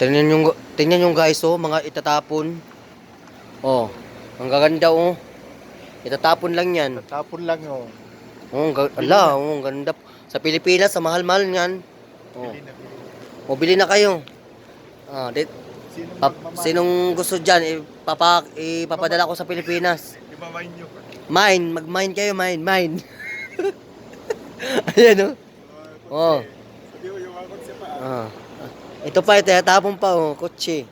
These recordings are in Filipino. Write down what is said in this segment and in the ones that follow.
Tingnan yung guys, oh, mga itatapon. Oh, ang gaganda, oh. Itatapon lang yan. Tatapon lang oh. Oh, Bili na. ang ganda. Sa Pilipinas, sa mahal-mahal yan. Oh. Bili na, bili na. O, bili na kayo. Ah, Sino magmamahal? sinong gusto dyan, ipapadala ko sa Pilipinas. Ibamain nyo. Mine, mag-mine kayo, mine. Ayan, oh. Oh. Sabi ko yung mga kotse pa. Ah. Ito pa, itatapon pa, oh, kotse.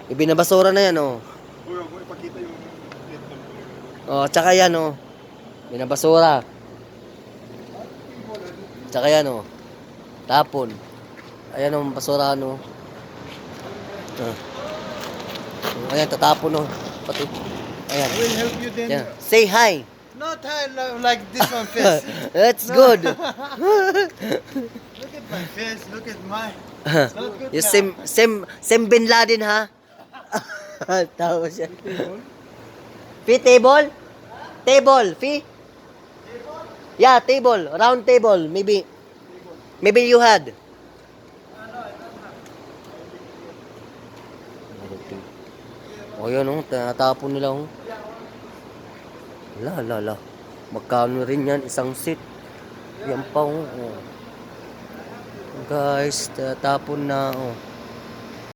Ibinabasura na yan, oh. Uy, huwag mo ipakita yung plate number. Oh, tsaka yan, oh. Binabasura. Tsaka yan, oh. Tapon. Ayan, oh, basura, ano. Ayan, tatapon, oh. Pati. Ayan. I will help you then. Ayan. Say hi. Not like this one face. That's No. good. Look at my face, look at mine. It's not good You now. same Bin Laden, ha? Tawa siya. Fee table? Table, fee? Yeah, table. Round table, maybe. Maybe you had. O yun, oh, tinatapon nila, oh. La. Magkano rin yan, isang seat. Yan pa, oh. Guys, tinatapon na, oh.